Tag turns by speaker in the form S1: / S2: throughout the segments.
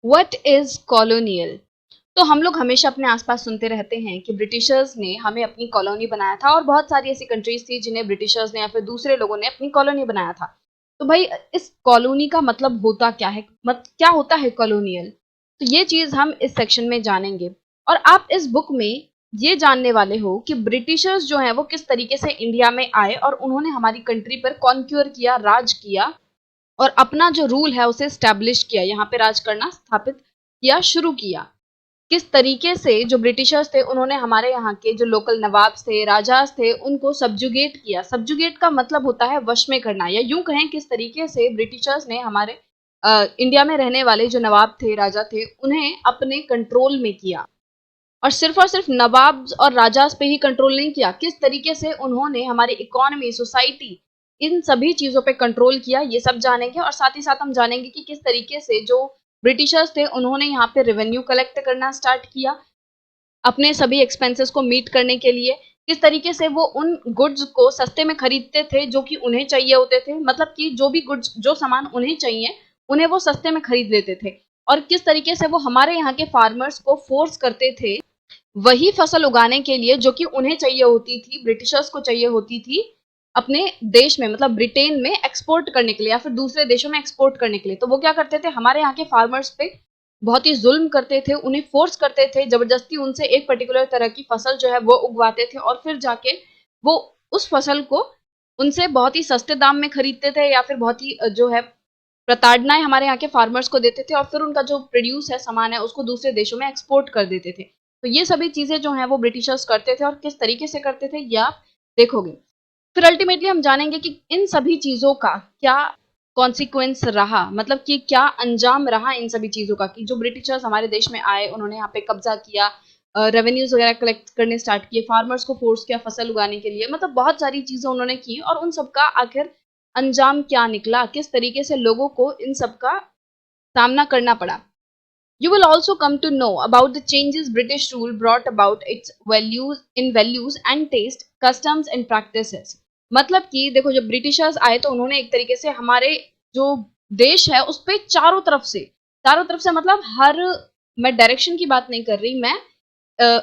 S1: What is colonial? तो हम लोग हमेशा अपने आसपास सुनते रहते हैं कि ब्रिटिशर्स ने हमें अपनी कॉलोनी बनाया था, और बहुत सारी ऐसी कंट्रीज थी जिन्हें ब्रिटिशर्स ने या फिर दूसरे लोगों ने अपनी कॉलोनी बनाया था। तो भाई, इस कॉलोनी का मतलब होता क्या है, क्या होता है कॉलोनियल? तो ये चीज हम इस सेक्शन में जानेंगे। और आप इस बुक में ये जानने वाले हो कि ब्रिटिशर्स जो हैं वो किस तरीके से इंडिया में आए और उन्होंने हमारी कंट्री पर कॉन्क्यूर किया, राज किया, और अपना जो रूल है उसे स्टैब्लिश किया, यहाँ पे राज करना स्थापित किया, शुरू किया। किस तरीके से जो ब्रिटिशर्स थे उन्होंने हमारे यहाँ के जो लोकल नवाब थे, राजास थे, उनको सब्जुगेट किया। सब्जुगेट का मतलब होता है वश में करना, या यूं कहें किस तरीके से ब्रिटिशर्स ने हमारे इंडिया में रहने वाले जो नवाब थे, राजा थे, उन्हें अपने कंट्रोल में किया। और सिर्फ नवाब और राजास पे ही कंट्रोल नहीं किया, किस तरीके से उन्होंने हमारी इकोनॉमी, सोसाइटी, इन सभी चीजों पे कंट्रोल किया, ये सब जानेंगे। और साथ ही साथ हम जानेंगे कि किस तरीके से जो ब्रिटिशर्स थे उन्होंने यहाँ पे रेवेन्यू कलेक्ट करना स्टार्ट किया अपने सभी एक्सपेंसेस को मीट करने के लिए। किस तरीके से वो उन गुड्स को सस्ते में खरीदते थे जो कि उन्हें चाहिए होते थे, मतलब कि जो भी गुड्स, जो सामान उन्हें चाहिए, उन्हें वो सस्ते में खरीद लेते थे। और किस तरीके से वो हमारे यहाँ के फार्मर्स को फोर्स करते थे वही फसल उगाने के लिए जो कि उन्हें चाहिए होती थी, ब्रिटिशर्स को चाहिए होती थी अपने देश में, मतलब ब्रिटेन में एक्सपोर्ट करने के लिए या फिर दूसरे देशों में एक्सपोर्ट करने के लिए। तो वो क्या करते थे, हमारे यहाँ के फार्मर्स पे बहुत ही जुल्म करते थे, उन्हें फोर्स करते थे, जबरदस्ती उनसे एक पर्टिकुलर तरह की फसल जो है वो उगवाते थे, और फिर जाके वो उस फसल को उनसे बहुत ही सस्ते दाम में खरीदते थे, या फिर बहुत ही जो है प्रताड़नाएं हमारे यहाँ के फार्मर्स को देते थे, और फिर उनका जो प्रोड्यूस है, सामान है, उसको दूसरे देशों में एक्सपोर्ट कर देते थे। तो ये सभी चीजें जो हैं वो ब्रिटिशर्स करते थे, और किस तरीके से करते थे ये आप देखोगे। फिर अल्टीमेटली हम जानेंगे कि इन सभी चीजों का क्या कॉन्सिक्वेंस रहा, मतलब कि क्या अंजाम रहा इन सभी चीजों का, कि जो ब्रिटिशर्स हमारे देश में आए, उन्होंने यहाँ पे कब्जा किया, रेवेन्यूज वगैरह कलेक्ट करने स्टार्ट किए, फार्मर्स को फोर्स किया फसल उगाने के लिए, मतलब बहुत सारी चीजें उन्होंने की, और उन सबका आखिर अंजाम क्या निकला, किस तरीके से लोगों को इन सब का सामना करना पड़ा। You will also come to know about the changes British rule brought about its values and taste, customs and practices। मतलब कि देखो, जब ब्रिटिशर्स आए तो उन्होंने एक तरीके से हमारे जो देश है उस पे चारों तरफ से मतलब हर, मैं डायरेक्शन की बात नहीं कर रही, मैं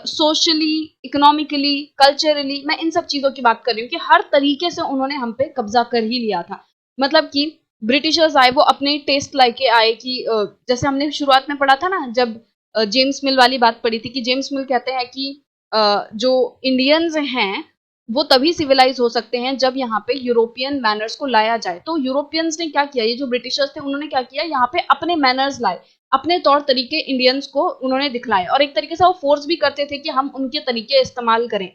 S1: सोशली, इकोनॉमिकली, कल्चरली, मैं इन सब चीजों की बात कर रही हूँ कि हर तरीके से उन्होंने हम पे कब्जा कर ही लिया था। मतलब कि ब्रिटिशर्स आए, वो अपने टेस्ट लाके आए कि जैसे हमने शुरुआत में पढ़ा था ना, जब जेम्स मिल वाली बात पढ़ी थी, कि जेम्स मिल कहते हैं कि जो इंडियंस हैं वो तभी सिविलाइज हो सकते हैं जब यहाँ पे यूरोपियन मैनर्स को लाया जाए। तो यूरोपियंस ने क्या किया, ये जो ब्रिटिशर्स थे उन्होंने क्या किया, यहाँ पे अपने मैनर्स लाए, अपने तौर तरीके इंडियंस को उन्होंने दिखलाए, और एक तरीके से वो फोर्स भी करते थे कि हम उनके तरीके इस्तेमाल करें।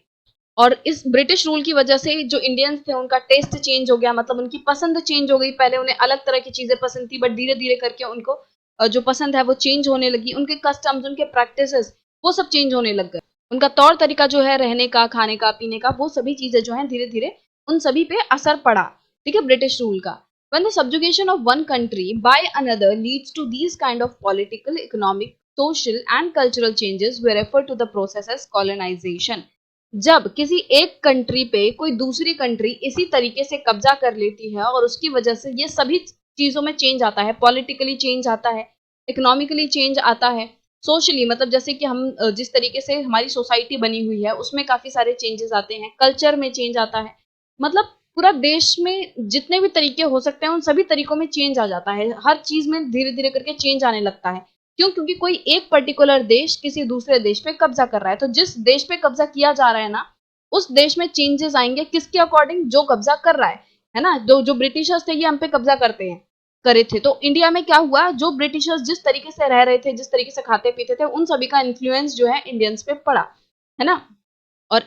S1: और इस ब्रिटिश रूल की वजह से जो इंडियंस थे उनका टेस्ट चेंज हो गया, मतलब उनकी पसंद चेंज हो गई। पहले उन्हें अलग तरह की चीजें पसंद थी, बट धीरे धीरे करके उनको जो पसंद है वो चेंज होने लगी, उनके कस्टम्स, उनके प्रैक्टिसेस, वो सब चेंज होने लग गए। उनका तौर तरीका जो है रहने का, खाने का, पीने का, वो सभी चीजें जो है धीरे धीरे उन सभी पे असर पड़ा। ठीक है, ब्रिटिश रूल का। When the subjugation of one country by another leads to these kind of political, economic, social and cultural changes, we refer to the process as colonization। जब किसी एक कंट्री पे कोई दूसरी कंट्री इसी तरीके से कब्जा कर लेती है और उसकी वजह से ये सभी चीजों में चेंज आता है, पॉलिटिकली चेंज आता है, इकोनॉमिकली चेंज आता है, सोशली, मतलब जैसे कि हम जिस तरीके से हमारी सोसाइटी बनी हुई है उसमें काफी सारे चेंजेस आते हैं, कल्चर में चेंज आता है, मतलब पूरा देश में जितने भी तरीके हो सकते हैं उन सभी तरीकों में चेंज आ जाता है, हर चीज में धीरे धीरे करके चेंज आने लगता है। क्यों? क्योंकि कोई एक पर्टिकुलर देश किसी दूसरे देश पे कब्जा कर रहा है, तो जिस देश पे कब्जा किया जा रहा है ना, उस देश में चेंजेस आएंगे, किसके अकॉर्डिंग, जो कब्जा कर रहा है ना। जो जो ब्रिटिशर्स थे ये हम पे कब्जा करते हैं, करे थे, तो इंडिया में क्या हुआ, जो ब्रिटिशर्स जिस तरीके से रह रहे थे, जिस तरीके से खाते पीते थे, उन सभी का इन्फ्लुएंस जो है इंडियंस पे पड़ा, है ना। और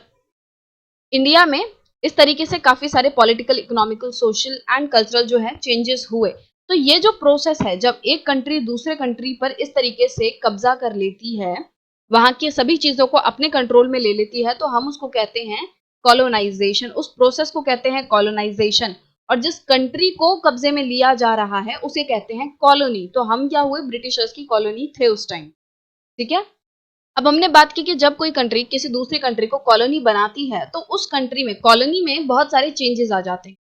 S1: इंडिया में इस तरीके से काफी सारे political, economical, social and cultural जो है चेंजेस हुए। तो ये जो प्रोसेस है, जब एक कंट्री दूसरे कंट्री पर इस तरीके से कब्जा कर लेती है, वहां की सभी चीजों को अपने कंट्रोल में ले लेती है, तो हम उसको कहते हैं कॉलोनाइजेशन। उस प्रोसेस को कहते हैं कॉलोनाइजेशन। और जिस कंट्री को कब्जे में लिया जा रहा है उसे कहते हैं कॉलोनी। तो हम क्या हुए, ब्रिटिशर्स की कॉलोनी थे उस टाइम। ठीक है। अब हमने बात की कि जब कोई कंट्री किसी दूसरी कंट्री को कॉलोनी बनाती है तो उस कंट्री में, कॉलोनी में बहुत सारे चेंजेस आ जाते हैं।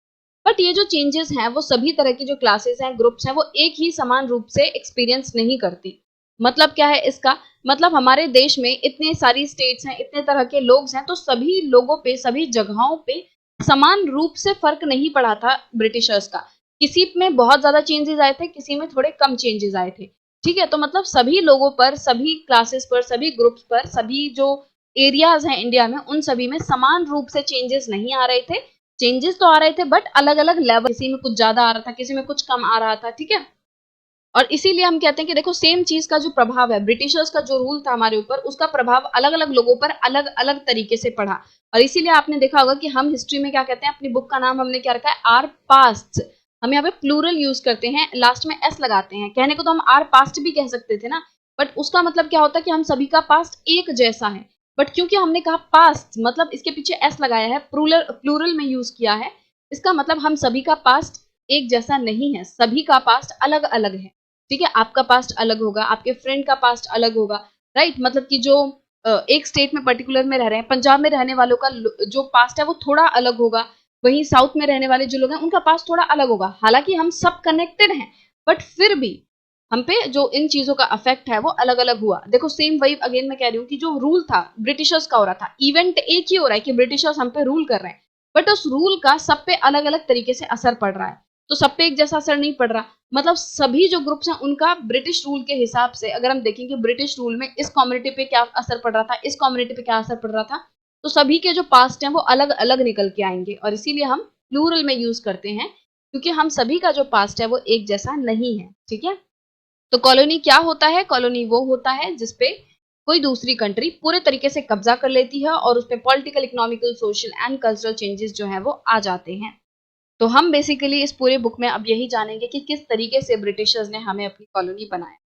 S1: बट ये जो चेंजेस हैं वो सभी तरह की जो क्लासेस हैं, ग्रुप्स हैं, वो एक ही समान रूप से एक्सपीरियंस नहीं करती। मतलब क्या है इसका, मतलब हमारे देश में इतने सारी स्टेट्स हैं, इतने तरह के लोग हैं, तो सभी लोगों पे, सभी जगहों पे समान रूप से फर्क नहीं पड़ा था ब्रिटिशर्स का। किसी में बहुत ज्यादा चेंजेस आए थे, किसी में थोड़े कम चेंजेस आए थे। ठीक है, तो मतलब सभी लोगों पर, सभी क्लासेस पर, सभी ग्रुप्स पर, सभी जो एरियाज हैं इंडिया में, उन सभी में समान रूप से चेंजेस नहीं आ रहे थे। चेंजेस तो आ रहे थे बट अलग अलग लेवल, किसी में कुछ ज्यादा आ रहा था, किसी में कुछ कम आ रहा था। ठीक है, और इसीलिए हम कहते हैं कि देखो सेम चीज का जो प्रभाव है, ब्रिटिशर्स का जो रूल था हमारे ऊपर, उसका प्रभाव अलग अलग लोगों पर अलग अलग तरीके से पड़ा। और इसीलिए आपने देखा होगा कि हम हिस्ट्री में क्या कहते हैं, अपनी बुक का नाम हमने क्या रखा है, आर पास्ट। हम यहाँ पे प्लूरल यूज करते हैं, लास्ट में एस लगाते हैं। कहने को तो हम आर पास्ट भी कह सकते थे ना, बट उसका मतलब क्या होता है कि हम सभी का पास्ट एक जैसा है। बट क्योंकि हमने कहा पास्ट, मतलब इसके पीछे एस लगाया है, प्लूरल में यूज किया है, इसका मतलब हम सभी का पास्ट एक जैसा नहीं है, सभी का पास्ट अलग अलग है। ठीक है, आपका पास्ट अलग होगा, आपके फ्रेंड का पास्ट अलग होगा, राइट। मतलब कि जो एक स्टेट में पर्टिकुलर में रह रहे हैं, पंजाब में रहने वालों का जो पास्ट है वो थोड़ा अलग होगा, वहीं साउथ में रहने वाले जो लोग हैं उनका पास्ट थोड़ा अलग होगा। हालांकि हम सब कनेक्टेड हैं, बट फिर भी हम पे जो इन चीजों का अफेक्ट है वो अलग अलग हुआ। देखो सेम वही अगेन मैं कह रही हूँ कि जो रूल था ब्रिटिशर्स का हो रहा था, इवेंट एक ही हो रहा है कि ब्रिटिशर्स हम पे रूल कर रहे हैं, बट उस रूल का सब पे अलग अलग तरीके से असर पड़ रहा है। तो सब पे एक जैसा असर नहीं पड़ रहा। मतलब सभी जो ग्रुप्स हैं उनका ब्रिटिश रूल के हिसाब से अगर हम देखेंगे, ब्रिटिश रूल में इस कम्युनिटी पे क्या असर पड़ रहा था, इस कम्युनिटी पे क्या असर पड़ रहा था, तो सभी के जो पास्ट हैं वो अलग अलग निकल के आएंगे। और इसीलिए हम प्लूरल में यूज करते हैं, क्योंकि हम सभी का जो पास्ट है वो एक जैसा नहीं है। ठीक है, तो कॉलोनी क्या होता है, कॉलोनी वो होता है जिसपे कोई दूसरी कंट्री पूरे तरीके से कब्जा कर लेती है और उसपे political, economical, social and cultural changes जो है वो आ जाते हैं। तो हम बेसिकली इस पूरे बुक में अब यही जानेंगे कि किस तरीके से ब्रिटिशर्स ने हमें अपनी कॉलोनी बनाया।